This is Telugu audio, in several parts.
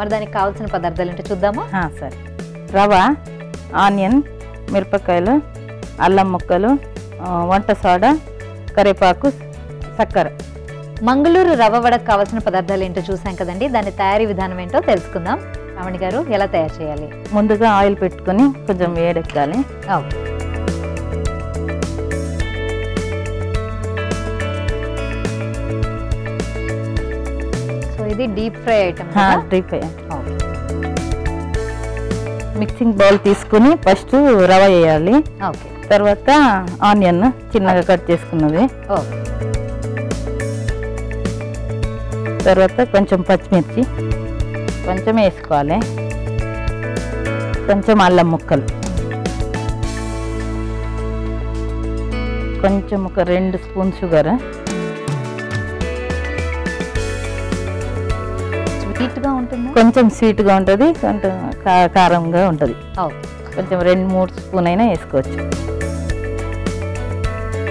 మరి దానికి కావాల్సిన పదార్థాలు ఏంటో చూద్దామా? సరే. రవ, ఆనియన్, మిరపకాయలు, అల్లం ముక్కలు, వంట సోడా, కరివేపాకు, చక్కెర. మంగళూరు రవ్వ వడకు కావాల్సిన పదార్థాలు ఏంటో చూసాం కదండి. దాని తయారీ విధానం ఏంటో తెలుసుకుందాం. శ్రావణి గారు, ఎలా తయారు చేయాలి? ముందుగా ఆయిల్ పెట్టుకొని కొంచెం వేడెక్కాలి. సో ఇది deep fry item. Deep fry. Mixing bowl తీసుకుని ఫస్ట్ రవ వేయాలి. తర్వాత ఆనియన్ చిన్నగా కట్ చేసుకున్నది. తర్వాత కొంచెం పచ్చిమిర్చి కొంచెం వేసుకోవాలి. కొంచెం అల్లం ముక్కలు, కొంచెం ఒక 2 స్పూన్ షుగర్. స్వీట్గా ఉంటుంది, కొంచెం స్వీట్గా ఉంటుంది, కొంచెం కారంగా ఉంటుంది. కొంచెం 2-3 స్పూన్ అయినా వేసుకోవచ్చు.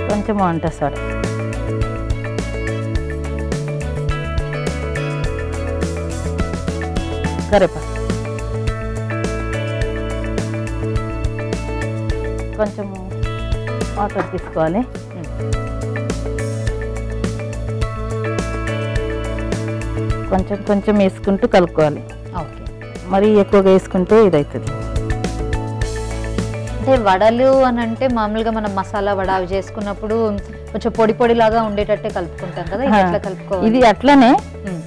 కొంచెం వంట సోడా, కరివేపాకు, కొంచెం వాటర్ తీసుకోవాలి. కొంచెం కొంచెం వేసుకుంటూ కలుపుకోవాలి. మరి ఎక్కువగా వేసుకుంటే ఇదవుతుంది. అంటే వడలు అని అంటే మామూలుగా మనం మసాలా వడ అవి చేసుకున్నప్పుడు కొంచెం పొడి పొడి లాగా ఉండేటట్టే కలుపుకుంటాం కదా. ఇది అట్లనే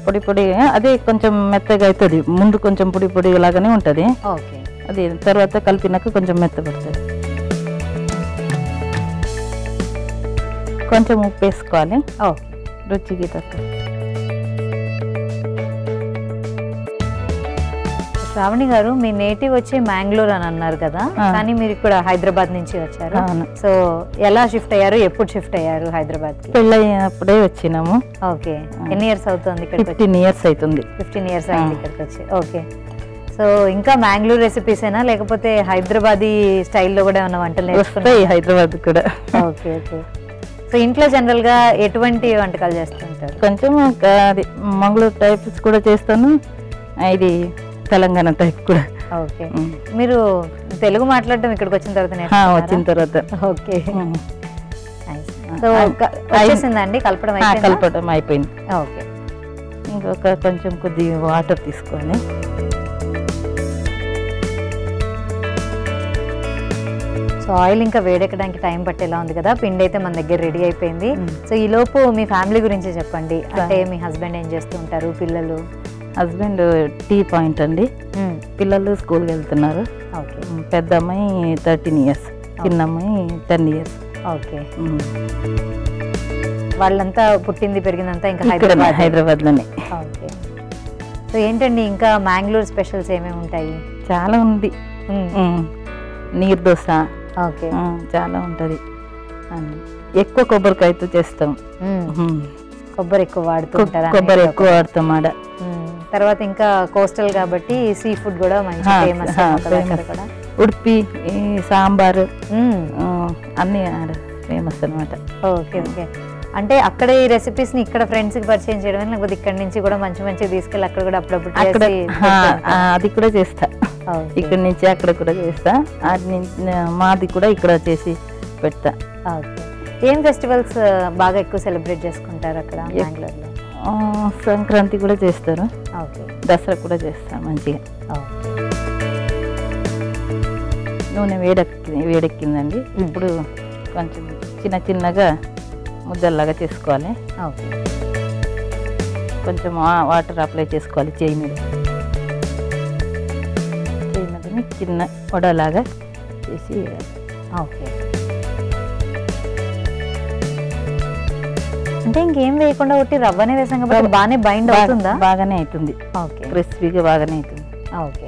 పొడి పొడి, అదే కొంచెం మెత్తగా అవుతుంది. ముందు కొంచెం పొడి పొడి లాగానే ఉంటుంది. అది తర్వాత కలిపినాక కొంచెం మెత్తపడుతుంది. కొంచెం ఉప్పు వేసుకోవాలి రుచికి తక్కువ. శ్రావణి గారు, మీ నేటివ్ వచ్చి మ్యాంగ్లూర్ అని అన్నారు కదా, కానీ మీరు ఇక్కడ హైదరాబాద్ నుంచి వచ్చారు. సో ఎలా షిఫ్ట్ అయ్యారు, ఎప్పుడు షిఫ్ట్ అయ్యారు హైదరాబాద్ కి? పెళ్ళైనప్పుడే వచ్చినాము. ఓకే. ఎన్ని ఇయర్స్ అవుతుంది ఇక్కడ? 15 ఇయర్స్ అవుతుంది. 15 ఇయర్స్ అయింది ఇక్కడికి వచ్చి. ఓకే. సో ఇంకా మ్యాంగ్లూర్ రెసిపీసేనా లేకపోతే హైదరాబాదీ స్టైల్లో కూడా ఏమైనా వంటలు నేర్చుకున్నారా? హైదరాబాద్ కూడా. Okay okay. సో ఇంట్లో జనరల్ గా ఎటువంటి వంటకాలు చేస్తుంటారు? కొంచెం అది మంగళూరు టైప్స్ కూడా చేస్తాను, ఇది తెలంగాణ టైప్ కూడా. ఓకే. మీరు తెలుగు మాట్లాడడం ఇక్కడికి వచ్చిన తర్వాత? ఓకే. సో వచ్చేసిందండి కలపడం? కలపడం అయిపోయింది. ఓకే. ఇంకొక కొంచెం కొద్ది వాటర్ తీసుకోవాలి. సో ఆయిల్ ఇంకా వేడెక్కడానికి టైం పట్టేలా ఉంది కదా. పిండి అయితే మన దగ్గర రెడీ అయిపోయింది. సో ఈ లోపు మీ ఫ్యామిలీ గురించి చెప్పండి. అంటే మీ హస్బెండ్ ఏం చేస్తూ ఉంటారు, పిల్లలు? హస్బెండ్ టీ పాయింట్ అండి. పిల్లలు స్కూల్కి వెళ్తున్నారు. పెద్ద అమ్మాయి 13 ఇయర్స్, చిన్న అమ్మాయి 10 ఇయర్స్. ఓకే. వాళ్ళంతా పుట్టింది పెరిగిందంతా ఇంకా హైదరాబాద్ లోనే. ఓకే. సో ఏంటండి ఇంకా మ్యాంగ్లూర్ స్పెషల్స్ ఏమేమి ఉంటాయి? చాలా ఉంది. నీరు దోశ చాలా ఉంటది. ఎక్కువ కొబ్బరికాయతో చేస్తాం. కొబ్బరి ఎక్కువ వాడుతుంటారు? కొబ్బరి ఎక్కువ వాడతాం ఆడ. తర్వాత ఇంకా కోస్టల్ కాబట్టి సీ ఫుడ్ కూడా మంచి ఫేమస్. ఉడిపి సాంబారు అన్ని ఫేమస్ అనమాట. Okay okay. అంటే అక్కడ ఈ రెసిపీస్ ని ఇక్కడ ఫ్రెండ్స్ కి పరిచయం చేయడం, లేకపోతే ఇక్కడ నుంచి కూడా మంచి మంచి తీసుకెళ్ళి అక్కడ కూడా అప్పుడప్పుడు అది కూడా చేస్తా. ఇక్కడ నుంచి అక్కడ కూడా చేస్తా. మాది కూడా ఇక్కడ చేసి పెడతా. ఏం ఫెస్టివల్స్ బాగా ఎక్కువ సెలబ్రేట్ చేసుకుంటారు అక్కడ మ్యాంగ్లూర్లో? సంక్రాంతి కూడా చేస్తారు, దసరా కూడా చేస్తారు మంచిగా. నూనె వేడెక్కిందండి. ఇప్పుడు కొంచెం చిన్న చిన్నగా ముద్దల్లాగా చేసుకోవాలి. కొంచెం వాటర్ అప్లై చేసుకోవాలి చేయి మీద. చేయి మీద చిన్న వడలాగా చేసి. ఓకే. అంటే ఇంకేం వేయకుండా ఒకటి రవ్వనే వేసాం కాబట్టి బాగానే బైండ్ అవుతుందా? బాగానే అవుతుంది. ఓకే. క్రిస్పీగా బాగానే అవుతుంది. ఓకే.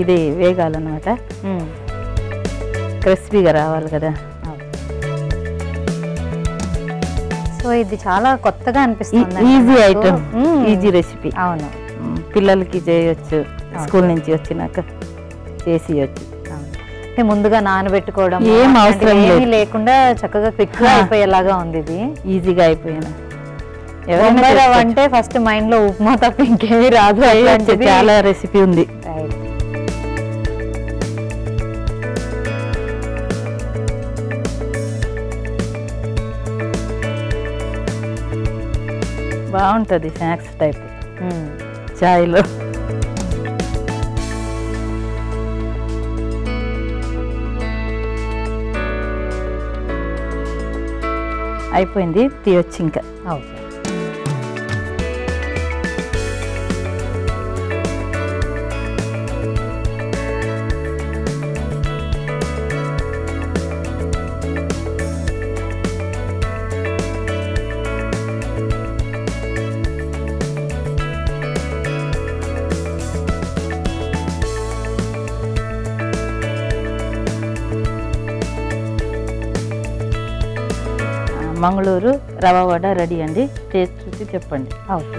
ఇది వేగాలన్నమాట, క్రిస్పీగా రావాలి కదా. సో ఇది చాలా కొత్తగా అనిపిస్తుంది, ఈజీ ఐటమ్, ఈజీ రెసిపీ. అవును, పిల్లలకి చేయొచ్చు, స్కూల్ నుంచి వచ్చినాక చేసియచ్చు. అంటే ముందుగా నానబెట్టుకోవడం ఏం అవసరం లేకుండా చక్కగా క్విక్ గా అయిపోయేలాగా ఉంది. ఇది ఈజీగా అయిపోయినా. బొంబాయి రవ్వ అంటే ఫస్ట్ మైండ్ లో ఉప్మా తప్ప ఇంకేమీ రాదు, చాలా రెసిపీ ఉంది. బాగుంటుంది స్నాక్స్ టైప్ చాయ్లో. అయిపోయింది, తీయొచ్చు ఇంకా. ఓకే, మంగళూరు రవ్వ వడ రెడీ అండి, టేస్ట్ చూసి చెప్పండి. ఓకే,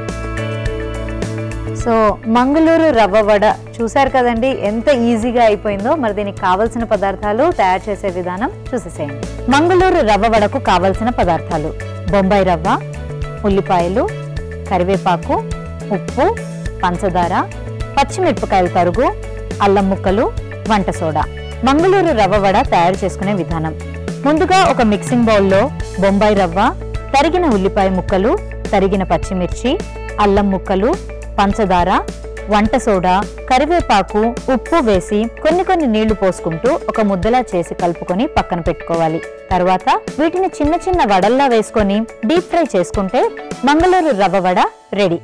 సో మంగళూరు రవ్వ వడ చూసారు కదండి, ఎంత ఈజీగా అయిపోయిందో. మరి దీనికి కావలసిన పదార్థాలు, తయారు చేసే విధానం చూసేసేయండి. మంగళూరు రవ్వ వడకు కావలసిన పదార్థాలు: బొంబాయి రవ్వ, ఉల్లిపాయలు, కరివేపాకు, ఉప్పు, పంచదార, పచ్చిమిరపకాయల తరుగు, అల్లం ముక్కలు, వంట సోడా. మంగళూరు రవ్వ వడ తయారు చేసుకునే విధానం: ముందుగా ఒక మిక్సింగ్ బౌల్లో బొంబాయి రవ్వ, తరిగిన ఉల్లిపాయ ముక్కలు, తరిగిన పచ్చిమిర్చి, అల్లం ముక్కలు, పంచదార, వంట సోడా, కరివేపాకు, ఉప్పు వేసి కొన్ని నీళ్లు పోసుకుంటూ ఒక ముద్దలా చేసి కలుపుకొని పక్కన పెట్టుకోవాలి. తర్వాత వీటిని చిన్న చిన్న వడల్లా వేసుకొని డీప్ ఫ్రై చేసుకుంటే మంగళూరు రవ్వ వడ రెడీ.